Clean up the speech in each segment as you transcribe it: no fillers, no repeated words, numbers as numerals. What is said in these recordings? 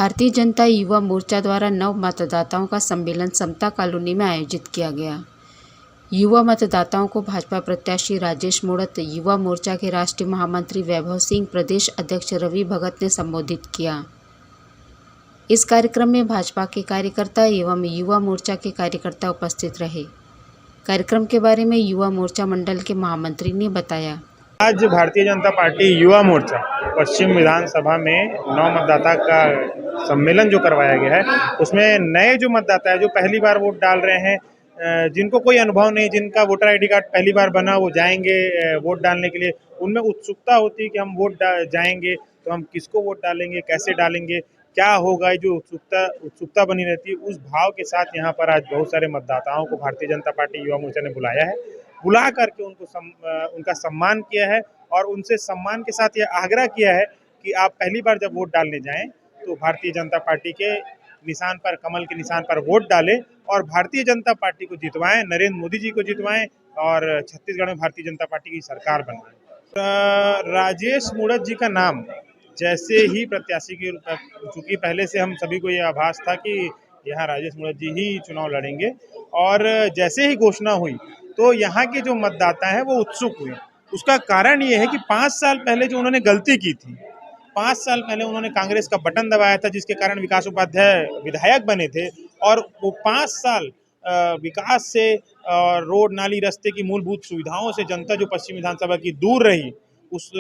भारतीय जनता युवा मोर्चा द्वारा नव मतदाताओं का सम्मेलन समता कॉलोनी में आयोजित किया गया। युवा मतदाताओं को भाजपा प्रत्याशी राजेश मूणत, युवा मोर्चा के राष्ट्रीय महामंत्री वैभव सिंह, प्रदेश अध्यक्ष रवि भगत ने संबोधित किया। इस कार्यक्रम में भाजपा के कार्यकर्ता एवं युवा मोर्चा के कार्यकर्ता उपस्थित रहे। कार्यक्रम के बारे में युवा मोर्चा मंडल के महामंत्री ने बताया। आज भारतीय जनता पार्टी युवा मोर्चा पश्चिम विधानसभा में नव मतदाता का सम्मेलन जो करवाया गया है, उसमें नए जो मतदाता है जो पहली बार वोट डाल रहे हैं, जिनको कोई अनुभव नहीं, जिनका वोटर आईडी कार्ड पहली बार बना, वो जाएंगे वोट डालने के लिए। उनमें उत्सुकता होती है कि हम वोट जाएंगे तो हम किसको वोट डालेंगे, कैसे डालेंगे, क्या होगा, जो उत्सुकता बनी रहती है। उस भाव के साथ यहाँ पर आज बहुत सारे मतदाताओं को भारतीय जनता पार्टी युवा मोर्चा ने बुलाया है। बुला करके उनका सम्मान किया है और उनसे सम्मान के साथ यह आग्रह किया है कि आप पहली बार जब वोट डालने जाएं तो भारतीय जनता पार्टी के निशान पर, कमल के निशान पर वोट डालें और भारतीय जनता पार्टी को जितवाएं, नरेंद्र मोदी जी को जितवाएं और छत्तीसगढ़ में भारतीय जनता पार्टी की सरकार बनाएं। राजेश मूणत जी का नाम जैसे ही प्रत्याशी के रूप में, चूंकि पहले से हम सभी को यह आभास था कि यहाँ राजेश मूणत जी ही चुनाव लड़ेंगे, और जैसे ही घोषणा हुई तो यहाँ के जो मतदाता हैं वो उत्सुक हुए। उसका कारण ये है कि 5 साल पहले जो उन्होंने गलती की थी, 5 साल पहले उन्होंने कांग्रेस का बटन दबाया था, जिसके कारण विकास उपाध्याय विधायक बने थे, और वो 5 साल विकास से और रोड, नाली, रास्ते की मूलभूत सुविधाओं से जनता जो पश्चिम विधानसभा की दूर रही, उस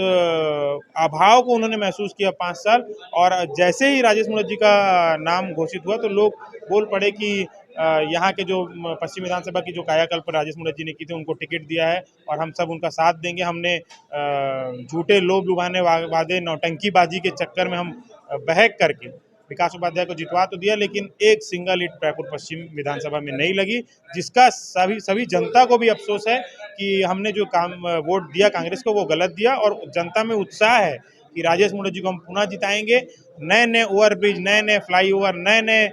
अभाव को उन्होंने महसूस किया 5 साल। और जैसे ही राजेश मूणत जी का नाम घोषित हुआ तो लोग बोल पड़े कि यहाँ के जो पश्चिम विधानसभा की जो कायाकल्प राजेश मूणत जी ने की थी, उनको टिकट दिया है और हम सब उनका साथ देंगे। हमने झूठे लोभ लुभाने वादे, नौटंकीबाजी के चक्कर में हम बहक करके विकास उपाध्याय को जितवा तो दिया, लेकिन एक सिंगल ईंट रायपुर पश्चिम विधानसभा में नहीं लगी, जिसका सभी जनता को भी अफसोस है कि हमने जो काम वोट दिया कांग्रेस को वो गलत दिया। और जनता में उत्साह है कि राजेश मूणत जी को हम पुनः जिताएंगे। नए नए ओवरब्रिज, नए नए फ्लाईओवर, नए नए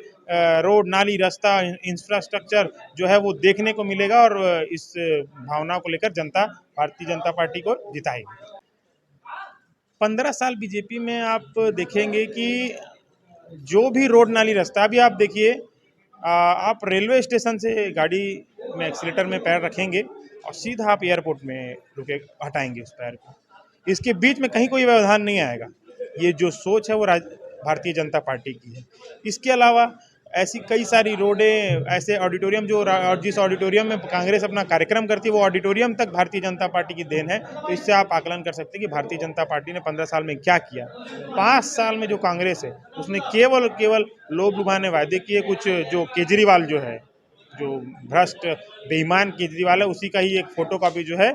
रोड, नाली, रास्ता, इंफ्रास्ट्रक्चर जो है वो देखने को मिलेगा और इस भावना को लेकर जनता भारतीय जनता पार्टी को जिताएगी। 15 साल बीजेपी में आप देखेंगे कि जो भी रोड, नाली, रास्ता, अभी आप देखिए, आप रेलवे स्टेशन से गाड़ी में एक्सीलेटर में पैर रखेंगे और सीधा आप एयरपोर्ट में रुके हटाएंगे उस पैर को। इसके बीच में कहीं कोई व्यवधान नहीं आएगा। ये जो सोच है वो भारतीय जनता पार्टी की है। इसके अलावा ऐसी कई सारी रोडें, ऐसे ऑडिटोरियम और जिस ऑडिटोरियम में कांग्रेस अपना कार्यक्रम करती है वो ऑडिटोरियम तक भारतीय जनता पार्टी की देन है। तो इससे आप आकलन कर सकते हैं कि भारतीय जनता पार्टी ने 15 साल में क्या किया। 5 साल में जो कांग्रेस है उसने केवल लोभ लुभाने वादे किए। कुछ जो केजरीवाल जो है, जो भ्रष्ट बेईमान केजरीवाल है, उसी का ही एक फोटो कॉपी जो है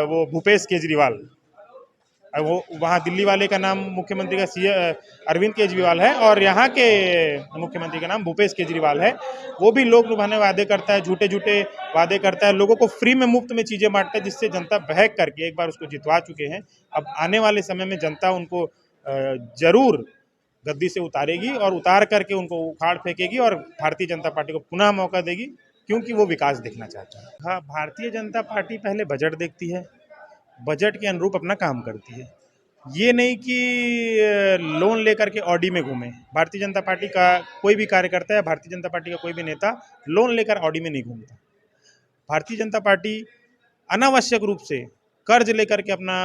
वो भूपेश केजरीवाल, वो वहाँ दिल्ली वाले का नाम मुख्यमंत्री का अरविंद केजरीवाल है और यहाँ के मुख्यमंत्री का नाम भूपेश केजरीवाल है। वो भी लोग लुभाने वादे करता है, झूठे वादे करता है, लोगों को फ्री में, मुफ्त में चीज़ें बांटता है, जिससे जनता बहक करके एक बार उसको जितवा चुके हैं। अब आने वाले समय में जनता उनको जरूर गद्दी से उतारेगी और उतार करके उनको उखाड़ फेंकेगी और भारतीय जनता पार्टी को पुनः मौका देगी, क्योंकि वो विकास देखना चाहता है। हाँ, भारतीय जनता पार्टी पहले बजट देखती है, बजट के अनुरूप अपना काम करती है। ये नहीं कि लोन लेकर के ऑडी में घूमे। भारतीय जनता पार्टी का कोई भी कार्यकर्ता या भारतीय जनता पार्टी का कोई भी नेता लोन लेकर ऑडी में नहीं घूमता। भारतीय जनता पार्टी अनावश्यक रूप से कर्ज लेकर के अपना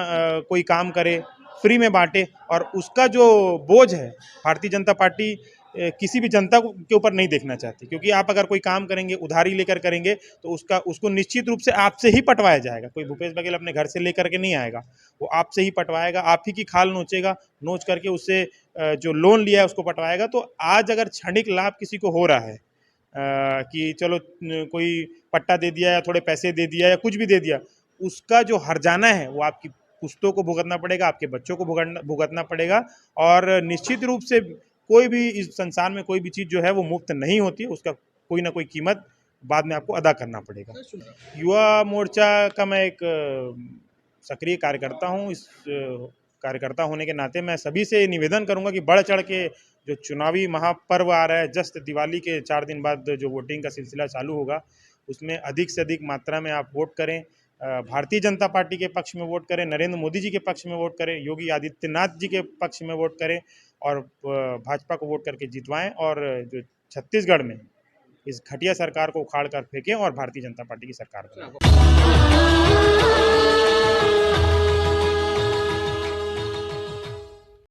कोई काम करे, फ्री में बांटे, और उसका जो बोझ है भारतीय जनता पार्टी किसी भी जनता के ऊपर नहीं देखना चाहती। क्योंकि आप अगर कोई काम करेंगे, उधारी लेकर करेंगे, तो उसको निश्चित रूप से आपसे ही पटवाया जाएगा। कोई भूपेश बघेल अपने घर से लेकर के नहीं आएगा, वो आपसे ही पटवाएगा, आप ही की खाल नोचेगा, नोच करके उससे जो लोन लिया है उसको पटवाएगा। तो आज अगर क्षणिक लाभ किसी को हो रहा है कि चलो कोई पट्टा दे दिया या थोड़े पैसे दे दिया या कुछ भी दे दिया, उसका जो हर्जाना है वो आपकी पुश्तों को भुगतना पड़ेगा, आपके बच्चों को भुगतना पड़ेगा। और निश्चित रूप से कोई भी इस संसार में कोई भी चीज़ जो है वो मुफ्त नहीं होती है, उसका कोई ना कोई कीमत बाद में आपको अदा करना पड़ेगा। युवा मोर्चा का मैं एक सक्रिय कार्यकर्ता हूँ। इस कार्यकर्ता होने के नाते मैं सभी से निवेदन करूँगा कि बढ़ चढ़ के जो चुनावी महापर्व आ रहा है, जस्ट दिवाली के 4 दिन बाद जो वोटिंग का सिलसिला चालू होगा, उसमें अधिक से अधिक मात्रा में आप वोट करें। भारतीय जनता पार्टी के पक्ष में वोट करें, नरेंद्र मोदी जी के पक्ष में वोट करें, योगी आदित्यनाथ जी के पक्ष में वोट करें और भाजपा को वोट करके जितवाएं और जो छत्तीसगढ़ में इस घटिया सरकार को उखाड़ कर फेंकें और भारतीय जनता पार्टी की सरकार बनाएं।